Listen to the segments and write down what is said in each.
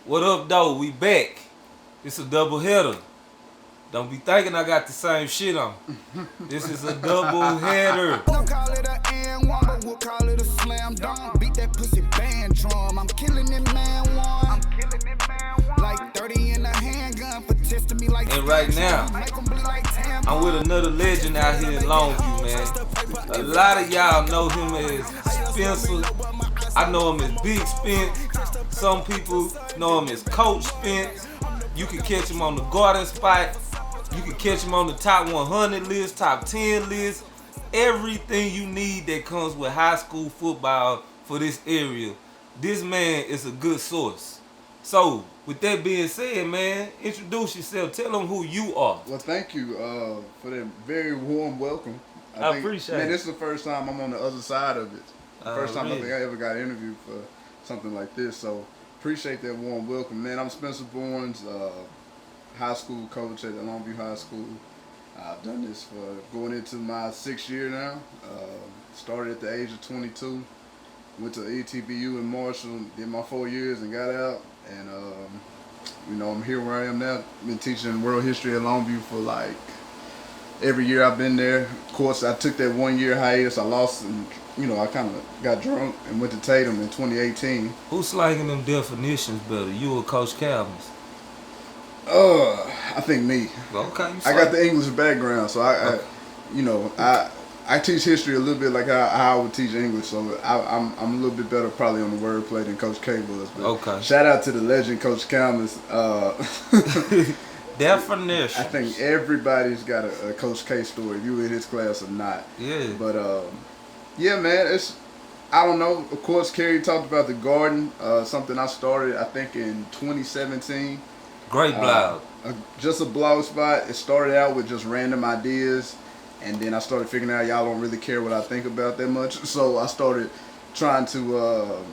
What up, though? We back. It's a double header. Don't be thinking I got the same shit on. This is a double header. Don't call it a N1, but we'll call it a slam dunk. Beat that pussy band drum. I'm killing it, man, one. Like 30 in a handgun for testing me like. And right now, I'm with another legend out here in Longview, man. A lot of y'all know him as Spencer. I know him as Big Spence. Some people know him as Coach Spence. You can catch him on the garden spot. You can catch him on the top 100 list, top 10 list. Everything you need that comes with high school football for this area. This man is a good source. So, with that being said, man, introduce yourself. Tell them who you are. Well, thank you for that very warm welcome. I appreciate it. Man, this is the first time I'm on the other side of it. The first time I really? think I ever got interviewed for something like this. So, appreciate that warm welcome. Man, I'm Spencer Borens, high school coach at Longview High School. I've done this for going into my 6th year now. Started at the age of 22. Went to ETBU in Marshall, did my 4 years and got out. And, I'm here where I am now. Been teaching world history at Longview for like every year I've been there. Of course, I took that 1 year hiatus. I lost and, I kind of got drunk and went to Tatum in 2018. Who's slanging them definitions better, you or Coach Calvin's? I think me. Okay. I got the English background, so I teach history a little bit like how I would teach English, so I'm a little bit better probably on the wordplay than Coach K was. But okay. Shout out to the legend Coach Calmus. Definition. I think everybody's got a Coach K story, if you were in his class or not. Yeah. But yeah, man, I don't know. Of course, Kerry talked about the garden, something I started I think in 2017. Great blog. Just a blog spot. It started out with just random ideas, and then I started figuring out y'all don't really care what I think about that much. So I started trying to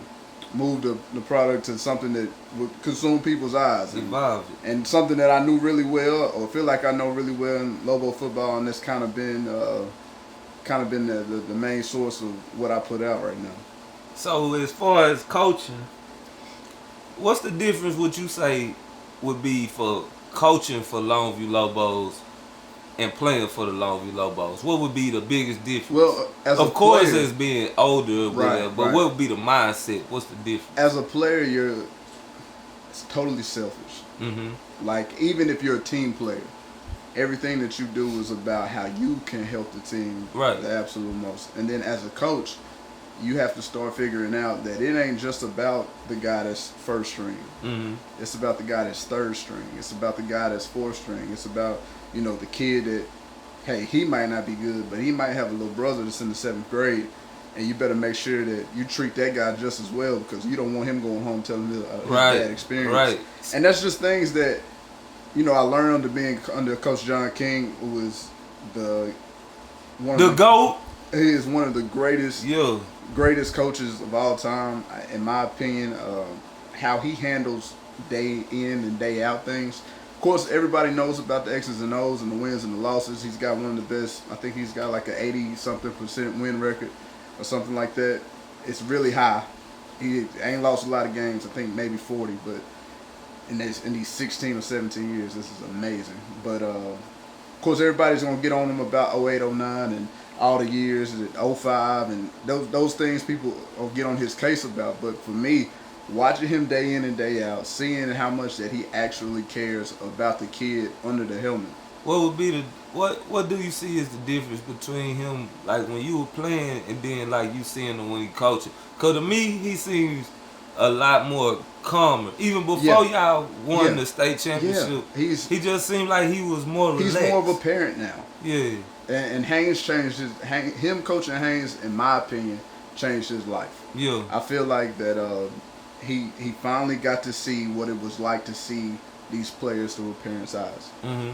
move the product to something that would consume people's eyes. Evolve it. And something that I knew really well, or feel like I know really well in Lobo football, and that's kind of been the main source of what I put out right now. So as far as coaching, what's the difference would you say would be for coaching for Longview Lobos and playing for the Longview Lobos? What would be the biggest difference? Well, of course, as being older, right, but what would be the mindset? What's the difference? As a player, it's totally selfish. Mm-hmm. Like, even if you're a team player, everything that you do is about how you can help the team the absolute most. And then as a coach, you have to start figuring out that it ain't just about the guy that's first string. Mm-hmm. It's about the guy that's third string. It's about the guy that's fourth string. It's about, the kid that, hey, he might not be good, but he might have a little brother that's in the 7th grade, and you better make sure that you treat that guy just as well, because you don't want him going home telling his bad experience. Right. And that's just things that, I learned under Coach John King, who was the GOAT. He is one of the greatest coaches of all time, in my opinion. How he handles day in and day out things. Of course, everybody knows about the X's and O's and the wins and the losses. He's got one of the best. I think he's got like an 80-something% win record or something like that. It's really high. He ain't lost a lot of games. I think maybe 40, but in these 16 or 17 years, this is amazing. But of course, everybody's gonna get on him about 08, 09, and all the years, 05, and those things people will get on his case about. But for me, watching him day in and day out, seeing how much that he actually cares about the kid under the helmet. What would be what do you see as the difference between him, like when you were playing, and then like you seeing him when he coaching? Cause to me, he seems a lot more calmer. Even before y'all won the state championship, he just seemed like he was more relaxed. He's more of a parent now. Yeah. And Haynes changed him coaching Haynes, in my opinion, changed his life. Yeah. I feel like that he finally got to see what it was like to see these players through a parent's eyes. Mm-hmm.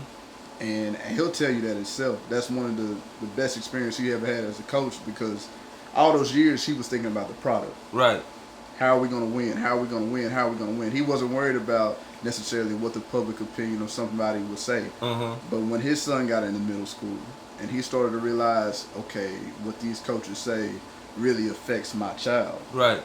And he'll tell you that himself. That's one of the best experience he ever had as a coach, because all those years he was thinking about the product. Right. How are we going to win? How are we going to win? How are we going to win? He wasn't worried about necessarily what the public opinion of somebody would say. Uh-huh. But when his son got into middle school and he started to realize, okay, what these coaches say really affects my child. Right.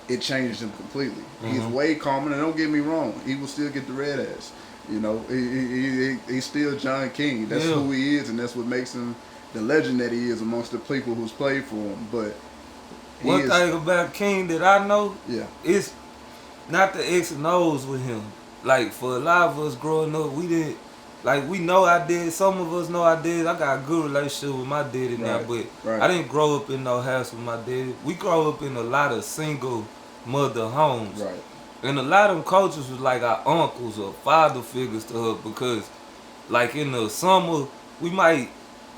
it changed him completely. He's way calmer, and don't get me wrong, he will still get the red ass. You know, he's still John King. That's who he is, and that's what makes him the legend that he is amongst the people who's played for him. But one thing about King that I know, it's not the X and O's with him. Like, for a lot of us growing up, we didn't, like, we know I did. Some of us know I did. I got a good relationship with my daddy now, but I didn't grow up in no house with my daddy. We grew up in a lot of single mother homes. Right. And a lot of them coaches was like our uncles or father figures to her because, like, in the summer, we might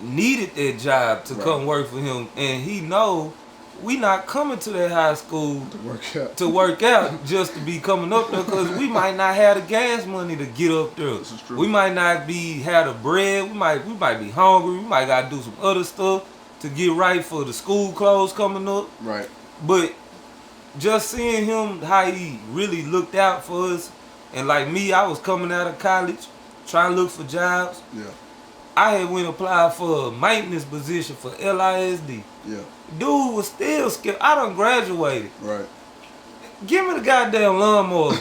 needed that job to come work for him. And he know we not coming to that high school to work out just to be coming up there because we might not have the gas money to get up there. This is true. We might not have the bread. We might be hungry. We might got to do some other stuff to get right for the school clothes coming up. Right. But just seeing him, how he really looked out for us, and like me, I was coming out of college, trying to look for jobs. Yeah. I had went applied for a maintenance position for LISD. Yeah. Dude was still scared. I done graduated. Right. Give me the goddamn lawnmower.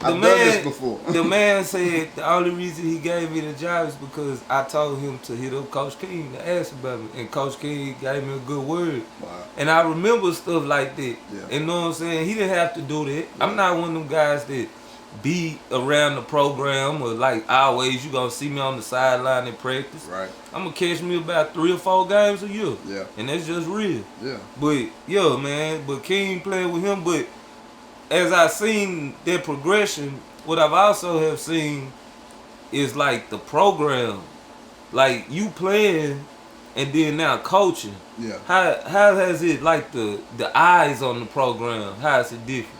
I've done this before. The man said the only reason he gave me the job is because I told him to hit up Coach King to ask about me. And Coach King gave me a good word. Wow. And I remember stuff like that. Yeah. And know what I'm saying? He didn't have to do that. Yeah. I'm not one of them guys that be around the program or like always you gonna see me on the sideline in practice. Right. I'm gonna catch me about 3 or 4 games a year. Yeah. And that's just real. Yeah. But yeah, man, but King played with him. But as I seen that progression, what I've also have seen is like the program. Like you playing and then now coaching. Yeah. How has it like the eyes on the program? How is it different?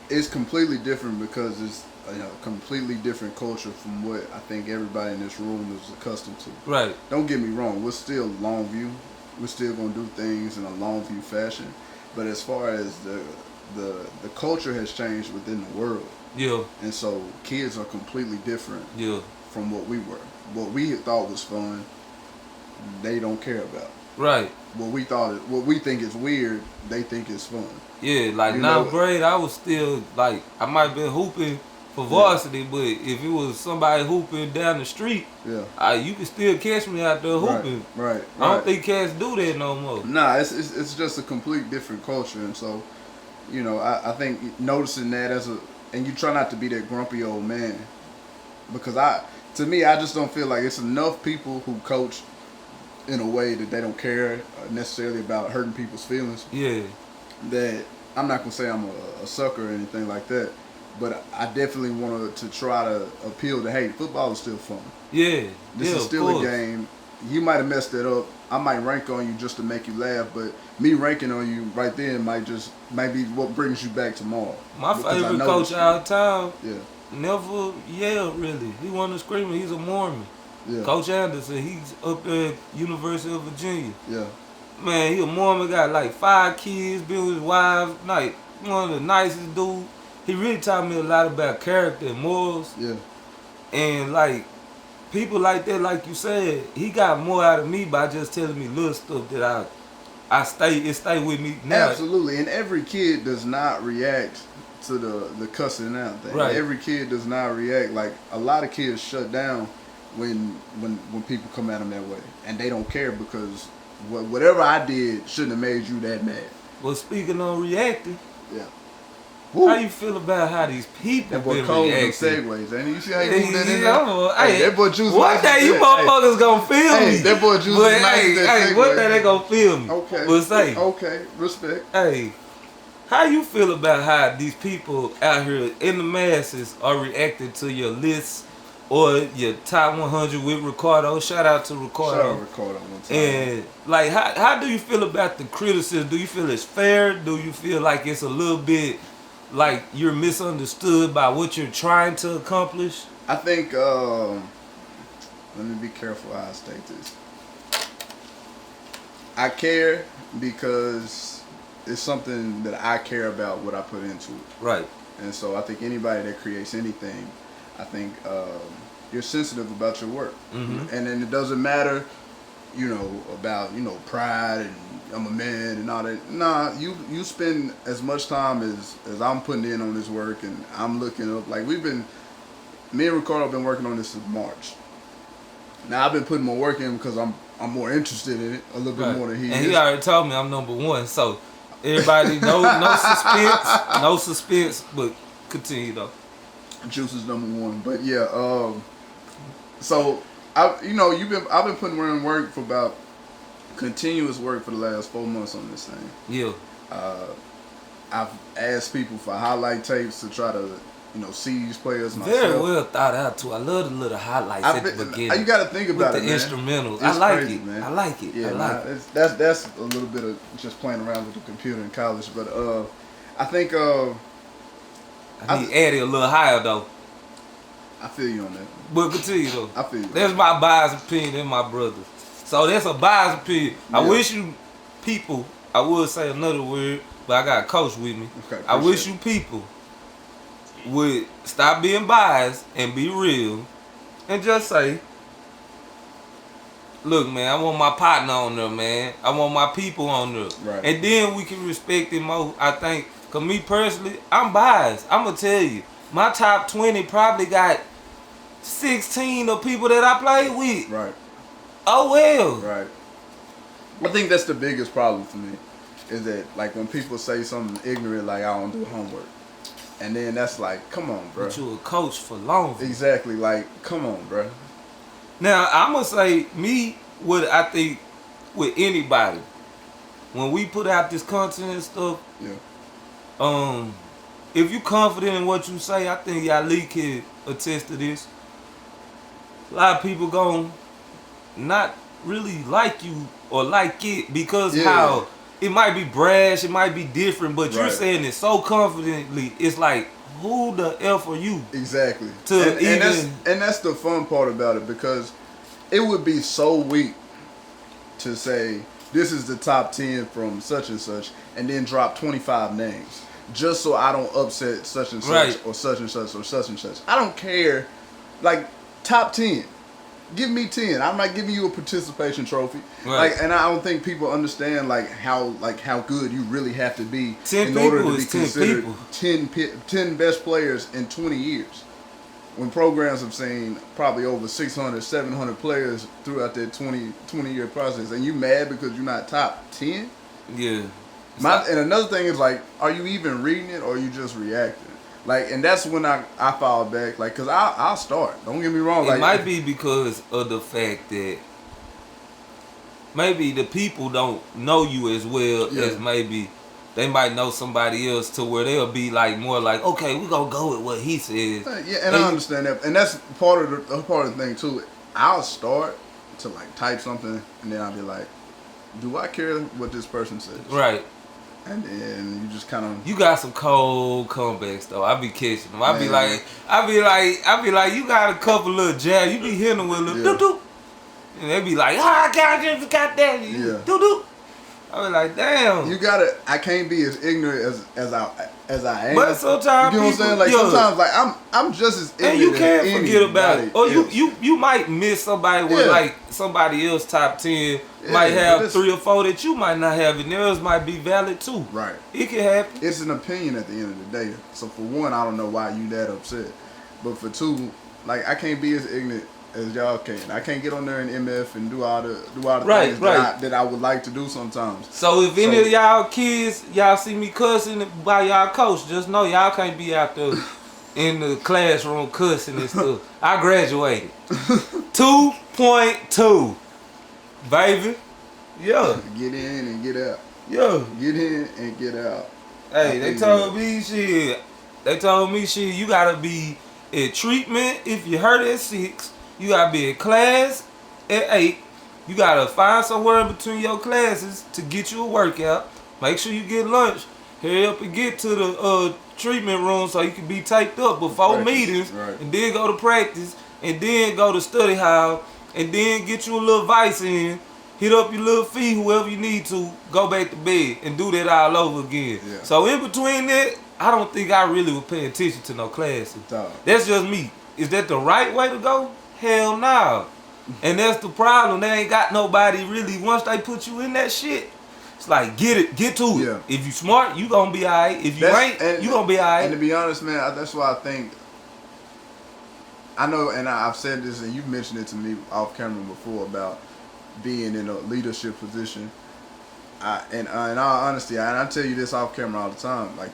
It's completely different because it's a completely different culture from what I think everybody in this room is accustomed to. Right. Don't get me wrong, we're still long view. We're still gonna do things in a long view fashion. But as far as the culture has changed within the world. Yeah. And so kids are completely different from what we were. What we thought was fun, they don't care about. Right. What we think is weird, they think is fun. Yeah, like 9th grade, I was still like I might have been hooping for varsity, but if it was somebody hooping down the street, you could still catch me out there hooping. Right. I don't think cats do that no more. Nah, it's just a complete different culture, and so, I think noticing that and you try not to be that grumpy old man, because to me, I just don't feel like it's enough people who coach in a way that they don't care necessarily about hurting people's feelings. Yeah. That I'm not gonna say I'm a sucker or anything like that, but I definitely wanted to try to appeal to, hey, football is still fun. Yeah. This is still a game. You might have messed it up. I might rank on you just to make you laugh, but me ranking on you right then might be what brings you back tomorrow. My favorite coach out of town. Yeah. Never yelled really. He wasn't screaming. He's a Mormon. Yeah. Coach Anderson. He's up there at University of Virginia. Yeah. Man, he a Mormon, got like 5 kids, been with his wife, like one of the nicest dudes. He really taught me a lot about character and morals. Yeah. And like people like that, like you said, he got more out of me by just telling me little stuff that it stay with me now. Absolutely. And every kid does not react to the cussing out thing. Right. Every kid does not react. Like a lot of kids shut down when people come at them that way, and they don't care because whatever I did shouldn't have made you that mad. Well, speaking on reacting, Woo. How you feel about how these people been reacting? Segues, and you see how he moved that in there? That boy Juice. One day you motherfuckers gonna feel me. That boy Juice is nice. One day they gonna feel me. Okay. But say, okay, respect. Hey, how you feel about how these people out here in the masses are reacting to your lists or your top 100 with Ricardo? Shout out to Ricardo. Shout out Ricardo one time. And like, how do you feel about the criticism? Do you feel it's fair? Do you feel like it's a little bit like you're misunderstood by what you're trying to accomplish? I think, let me be careful how I state this. I care because it's something that I care about what I put into it. Right. And so I think anybody that creates anything, I think you're sensitive about your work. Mm-hmm. And then it doesn't matter you know, about, you know, pride and I'm a man and all that. Nah, you spend as much time as I'm putting in on this work, and I'm looking up. Like, me and Ricardo have been working on this since March. Now I've been putting more work in because I'm more interested in it a little bit more than he is. And he already told me I'm number one, so everybody no suspense, but continue though. Juice is number one, but yeah. So I've been putting in work for about continuous work for the last 4 months on this thing. Yeah. I've asked people for highlight tapes to try to, you know, see these players myself. Very well thought out too. I love the little highlights at the beginning. You got to think about with it, the man. instrumentals. It's I like crazy, it. Man. I like it. Yeah, I like it. That's a little bit of just playing around with the computer in college, but I think I need Eddie a little higher though. I feel you on that. But continue though. I feel you. That's my biased opinion and my brothers. So that's a biased opinion. Yeah. I wish you people, I would say another word, but I got a coach with me. Okay, I wish you people would stop being biased and be real and just say, look, man, I want my partner on there, man. I want my people on there. Right. And then we can respect it more, I think. Because me personally, I'm biased. I'm going to tell you. My top 20 probably got 16 of people that I played with. Right. Oh, well. Right. I think that's the biggest problem for me. Is that, like, when people say something ignorant, like, I don't do homework. And then that's like, come on, bro. But you a coach for long. Exactly. Like, come on, bro. Now, I'm going to say, what I think with anybody, when we put out this content and stuff, yeah. If you confident in what you say, I think Yali can attest to this. A lot of people gon' not really like you or like it because how it might be brash, it might be different, but you're saying it so confidently. It's like, who the F are you? Exactly. And that's the fun part about it, because it would be so weak to say this is the top 10 from such and such, and then drop 25 names just so I don't upset such and such or such and such or such and such. I don't care. Like, top 10. Give me 10. I'm not giving you a participation trophy. Right. Like, and I don't think people understand how good you really have to be 10 in order to be 10 considered people. 10 best players in 20 years. When programs have seen probably over 600, 700 players throughout that 20-year process, and you mad because you're not top 10? Yeah. And another thing is, like, are you even reading it or are you just reacting? Like, and that's when I fall back, like, because I'll start. Don't get me wrong. It might be because of the fact that maybe the people don't know you as well as maybe they might know somebody else, to where they'll be like more like, okay, we're going to go with what he says. Yeah, and I understand that. And that's part of the thing, too. I'll start to, like, type something, and then I'll be like, do I care what this person says? Right. And then you just kind of... You got some cold comebacks though. I be catching them. I be like, you got a couple little jabs. You be hitting them with a little doo-doo. And they be like, I got that. Doo-doo. I be like, damn. You gotta... I can't be as ignorant as I am. But sometimes you know what I'm saying? Like, sometimes, like, I'm just as ignorant. And you can't forget about it. Or else. you might miss somebody with like somebody else top 10 might have 3 or 4 that you might not have, and theirs might be valid too. Right. It can happen. It's an opinion at the end of the day. So for one, I don't know why you that upset. But for two, like, I can't be as ignorant as y'all can. I can't get on there in MF and do all the things that I would like to do sometimes. So if any of y'all kids, y'all see me cussing by y'all coach, just know y'all can't be out there in the classroom cussing and stuff. I graduated. 2.2. Baby. Yeah. Get in and get out. Yeah. Get in and get out. Hey, they told me shit. You gotta be at treatment if you hurt at 6. You gotta be in class at 8. You gotta find somewhere in between your classes to get you a workout. Make sure you get lunch. Hurry up and get to the treatment room so you can be taped up before meetings, and then go to practice, and then go to study hall, and then get you a little vice in, hit up your little feet, whoever you need to, go back to bed, and do that all over again. Yeah. So in between that, I don't think I really would pay attention to no classes. That's just me. Is that the right way to go? Hell no. And that's the problem. They ain't got nobody really. Once they put you in that shit, it's like get to it. Yeah. If you smart, you gonna be alright. If you ain't, you gonna be alright. And to be honest, man, that's why I think. I know, and I've said this, and you've mentioned it to me off camera before about being in a leadership position. In all honesty, and I tell you this off camera all the time, like,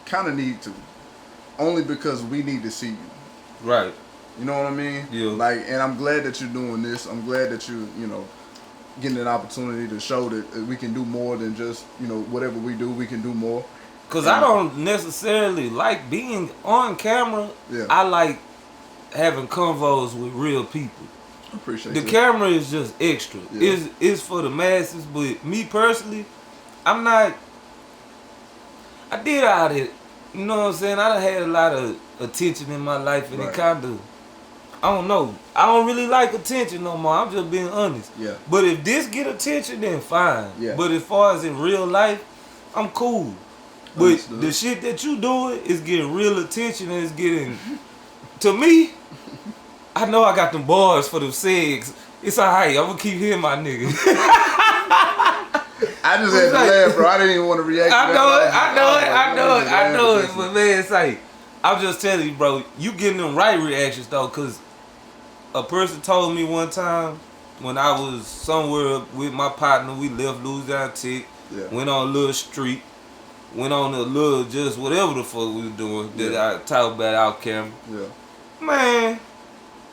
kind of need to, only because we need to see you. Right. You know what I mean? Yeah. Like, and I'm glad that you're doing this. I'm glad that you know, getting an opportunity to show that we can do more than just, you know, whatever we do, we can do more. Cause I don't necessarily like being on camera. Yeah. I like having convos with real people. I appreciate the that. camera is just extra. Yeah. It's for the masses, but me personally, I'm not. I did all that. You know what I'm saying? I done had a lot of attention in my life, and it kind of, I don't know. I don't really like attention no more. I'm just being honest. Yeah. But if this get attention, then fine. Yeah. But as far as in real life, I'm cool. But Understood. the shit that you doing is getting real attention, and it's getting, to me, I know I got them bars for them segs. It's alright. I'm gonna keep hearing my nigga. I just had to laugh, bro. I didn't even want to react. I know it. But man, it's like, I'm just telling you, bro. You getting them right reactions though, cause a person told me one time when I was somewhere with my partner, we left Louisiana Tech, went on a little street, went on a little just whatever the fuck we was doing that I talk about out camera. Yeah. Man,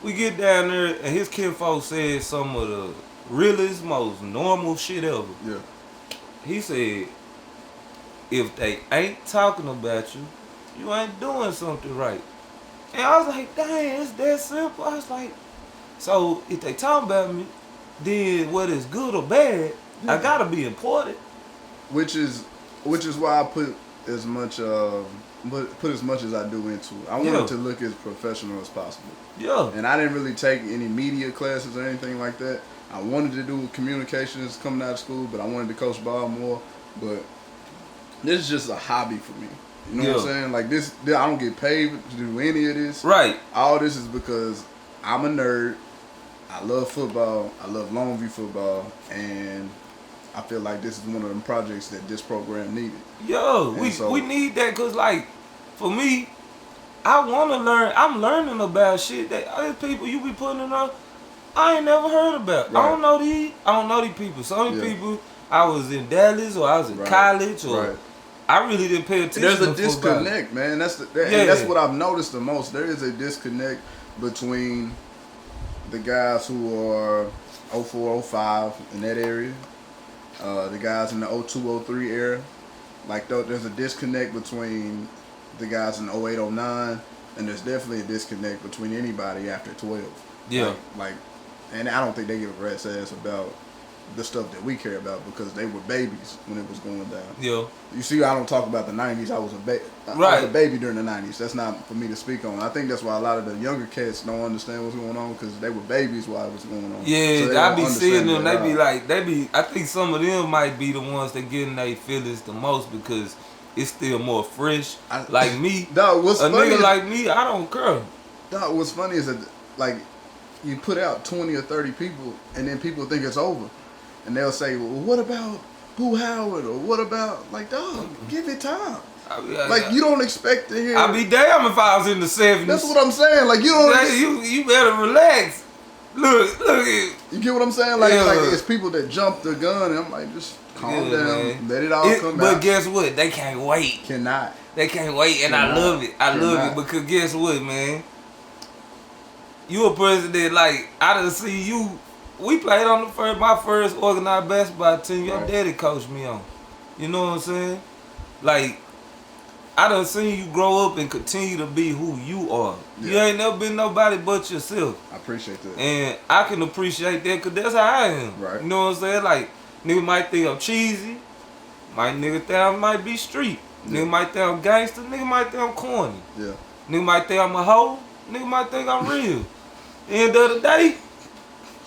we get down there and his kinfolk said some of the realest, most normal shit ever. Yeah. He said, if they ain't talking about you, you ain't doing something right. And I was like, dang, it's that simple. I was like, so if they talking about me, then whether it's good or bad, I gotta be important. Which is why I put as much as much as I do into it. I wanted to look as professional as possible. Yeah. And I didn't really take any media classes or anything like that. I wanted to do communications coming out of school, but I wanted to coach ball more. But this is just a hobby for me. You know what I'm saying? Like this, I don't get paid to do any of this. Right. All this is because I'm a nerd. I love football. I love Longview football, and I feel like this is one of them projects that this program needed. Yo, we need that because, like, for me, I want to learn. I'm learning about shit that other people you be putting on, I ain't never heard about. Right. I don't know these people. Some people, I was in Dallas or I was in college or I really didn't pay attention. There's a disconnect, man. That's what I've noticed the most. There is a disconnect between the guys who are 04, 05 in that area, the guys in the 02, 03 era. Like, there's a disconnect between the guys in 08, 09, and there's definitely a disconnect between anybody after 12. Yeah. Like, and I don't think they give a rat's ass about the stuff that we care about because they were babies when it was going down. Yeah. You see, I don't talk about the 90s. I was a baby during the 90s. That's not for me to speak on. I think that's why a lot of the younger cats don't understand what's going on because they were babies while it was going on. Yeah, so I be seeing them. I think some of them might be the ones that getting their feelings the most because it's still more fresh. Like me, nigga like me, I don't care. Dog, what's funny is that, like, you put out 20 or 30 people and then people think it's over. And they'll say, well, what about Boo Howard? Or what about, like, dog, give it time. Like, you don't expect to hear. I'd be damn if I was in the 70s. That's what I'm saying. Like, you don't. You better relax. Look it. You get what I'm saying? Like, it's people that jump the gun, and I'm like, just calm down, man. Let it all come out. But guess what? They can't wait. Cannot. They can't wait, and I love it. I love it because guess what, man? You a person that, like, I done see you. We played on my first organized basketball team. Your daddy coached me on. You know what I'm saying? Like, I done seen you grow up and continue to be who you are. Yeah. You ain't never been nobody but yourself. I appreciate that. And I can appreciate that because that's how I am. Right. You know what I'm saying? Like, nigga might think I'm cheesy. Nigga think I might be street. Yeah. Nigga might think I'm gangster. Nigga might think I'm corny. Yeah. Nigga might think I'm a hoe. Nigga might think I'm real. End of the day,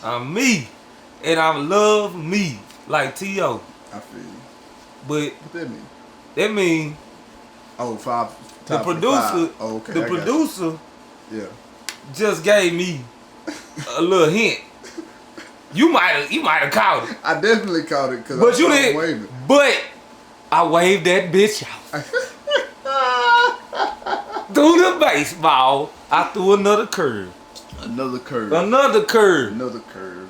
I'm me. And I love me. Like T.O. I feel you. But what that mean? That mean the producer. Oh, okay. The producer yeah. just gave me a little hint. You might have caught it. I definitely caught it because But you didn't. Waving. But I waved that bitch out. Threw the baseball. I threw another curve. Another curve. Another curve. Another curve.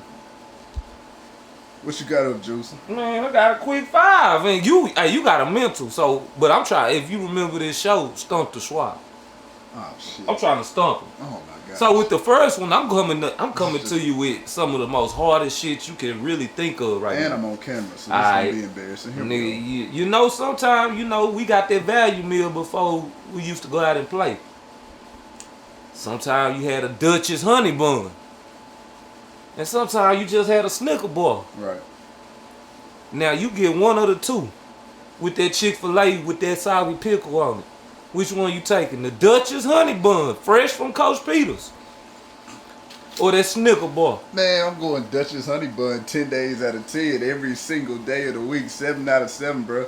What you got up, Juice? Man, I got a quick 5. And you got a mental. So, but I'm trying. If you remember this show, Stump the Swap. Oh shit. I'm trying to stump him. Oh my god. So with the first one, I'm coming to you with some of the most hardest shit you can really think of right now. And I'm on camera, so this gonna be embarrassing. Here nigga, you know, sometimes we got that value meal before we used to go out and play. Sometimes you had a Dutchess honey bun. And sometimes you just had a Snicker bar. Right. Now you get one of the two with that Chick-fil-A with that sour pickle on it. Which one you taking? The Dutchess honey bun, fresh from Coach Peters, or that Snicker bar? Man, I'm going Dutchess honey bun 10 days out of 10 every single day of the week, 7 out of 7, bro.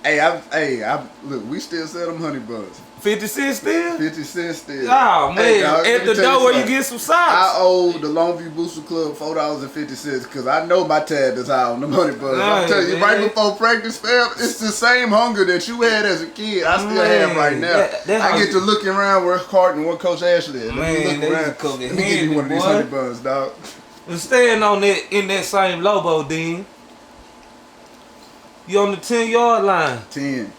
Hey, look, we still sell them honey buns. 50 cents still? 50 cents still. Oh, man. Hey, dog, at the door where you get some socks. I owe the Longview Booster Club $4.50 because I know my tab is high on the money buns. I'm telling you, right before practice, fam, it's the same hunger that you had as a kid. I still have right now. I get to looking around where Carton and where Coach Ashley is. Man, let me give you one of these honey buns, dog. And staying on that in that same Lobo, Dean. You on the 10-yard line. 10.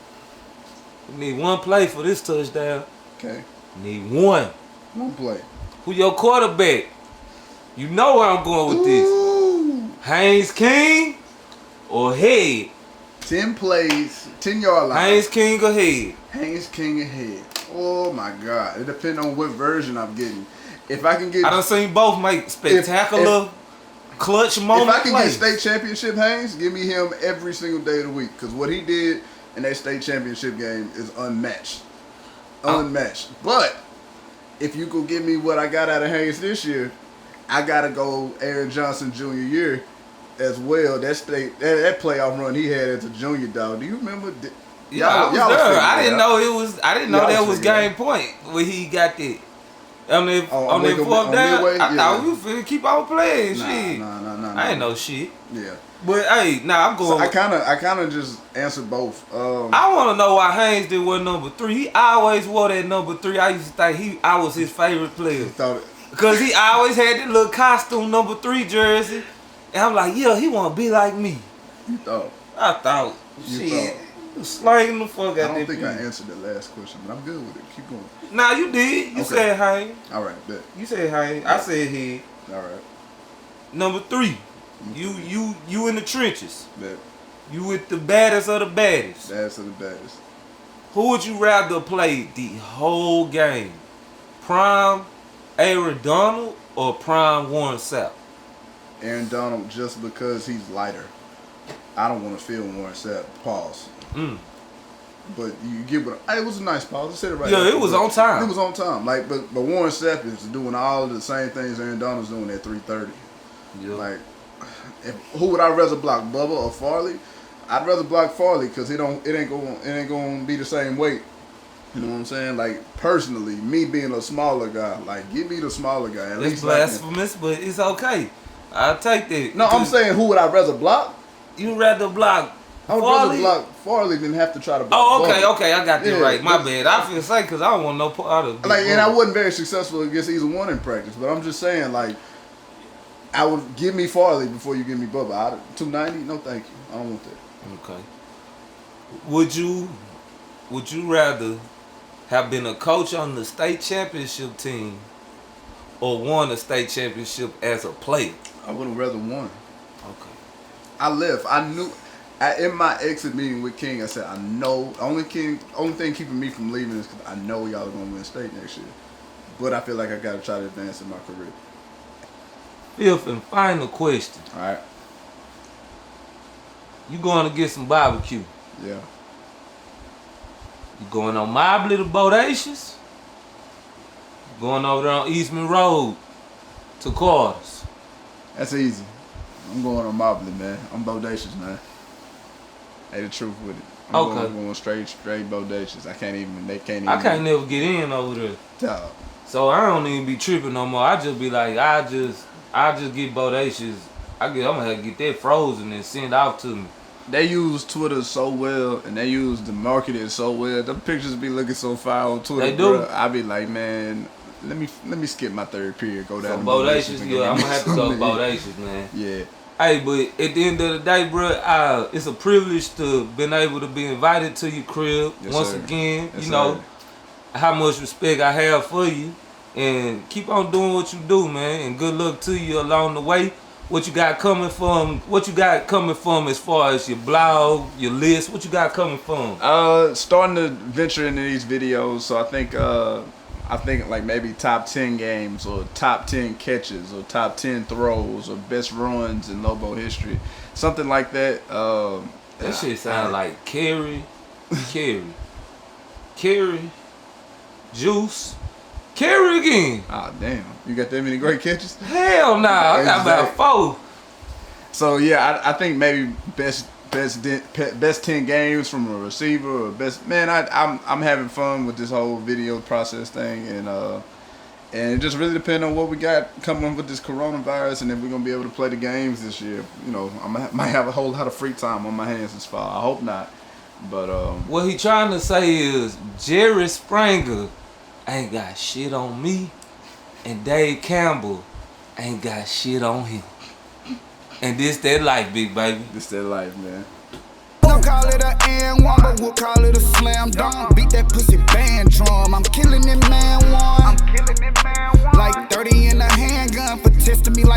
We need one play for this touchdown. Okay. Need one. One play. Who your quarterback? You know where I'm going with this. Haynes King or Head? 10 plays, 10-yard line. Haynes King or Head? Haynes King or Head. Oh my God. It depends on what version I'm getting. If I can get... I done seen both make spectacular clutch moments. If I can get state championship Haynes, give me him every single day of the week. Because what he did in that state championship game is unmatched. Unmatched. But if you could give me what I got out of Haynes this year, I got to go Aaron Johnson Jr. year as well. That playoff run he had as a junior, dog. Do you remember? Yeah, I was there. I didn't know it was. I didn't know that was game point when he got that. On that fourth down, I thought we were finna keep on playing. Shit. Nah. I ain't know shit. Yeah. But hey, I'm going. So I kind of just answered both. I want to know why Haynes didn't wear number 3. He always wore that number 3. I used to think I was his favorite player. Because he always had that little costume number 3 jersey. And I'm like, yeah, he want to be like me. You thought? I thought. Shit. Slanging the fuck out there. I don't think I answered the last question, but I'm good with it. Keep going. Nah, you did. You said Haynes. All right, bet. You said Haynes. I said Head. All right. Number 3. You in the trenches. Bet. You with the baddest of the baddest. Baddest of the baddest. Who would you rather play the whole game? Prime Aaron Donald or Prime Warren Sapp? Aaron Donald, just because he's lighter. I don't want to feel Warren Sapp. Pause. But you get what it was a nice pause. I said it right. Yeah, it was on time. It was on time. Like, but Warren Sapp is doing all of the same things Aaron Donald's doing at 3:30. Yeah. Like, who would I rather block, Bubba or Farley? I'd rather block Farley because it ain't going to be the same weight. You know what I'm saying? Like, personally, me being a smaller guy, like, give me the smaller guy. It's blasphemous, but it's okay. I'll take that. No, I'm saying who would I rather block? You rather block I would rather block Farley than have to try to block okay, I got that right. My bad. I feel safe because I don't want no part of it. Like, and I wasn't very successful against either one in practice, but I'm just saying, like, I would give me Farley before you give me Bubba. 290? No, thank you. I don't want that. Okay. Would you rather have been a coach on the state championship team or won a state championship as a player? I would have rather won. Okay. I left. I knew. In my exit meeting with King, I said, I know. Only thing keeping me from leaving is because I know y'all are going to win state next year. But I feel like I got to try to advance in my career. Fifth and final question. All right. You going to get some barbecue? Yeah. You going on Mobley to Bodacious? You going over there on Eastman Road to Carter's? That's easy. I'm going on Mobley, man. I'm Bodacious, man. Hey, the truth with it. I'm going straight Bodacious. They can't even. I can't never get in over there. Dog. So I don't even be tripping no more. I just be like, I just get bodacious. I'm gonna have to get that frozen and send out to me. They use Twitter so well, and they use the marketing so well. The pictures be looking so fire on Twitter. They do. Bro. I be like, man, let me skip my third period. Go down. So bodacious, yeah. I'm gonna have to go bodacious, man. Yeah. Hey, but at the end of the day, bro, it's a privilege to been able to be invited to your crib once again. Yes, you know how much respect I have for you, and keep on doing what you do, man. And good luck to you along the way. What you got coming from? What you got coming from as far as your blog, your list? What you got coming from? Starting to venture into these videos. So I think like maybe top 10 games or top 10 catches or top 10 throws or best runs in Lobo history, something like that. That shit sound like Kerry, Juice. Carry again. Oh damn! You got that many great catches? Hell nah, I got about 4. So yeah, I think maybe best 10 games from a receiver or best man. I'm having fun with this whole video process thing, and it just really depends on what we got coming with this coronavirus and if we're gonna be able to play the games this year. You know, might have a whole lot of free time on my hands this fall. I hope not, but what he trying to say is Jerry Springer ain't got shit on me, and Dave Campbell ain't got shit on him. And this that life, big baby. This that life, man. Don't call it an and one, but we'll call it a slam dunk. Beat that pussy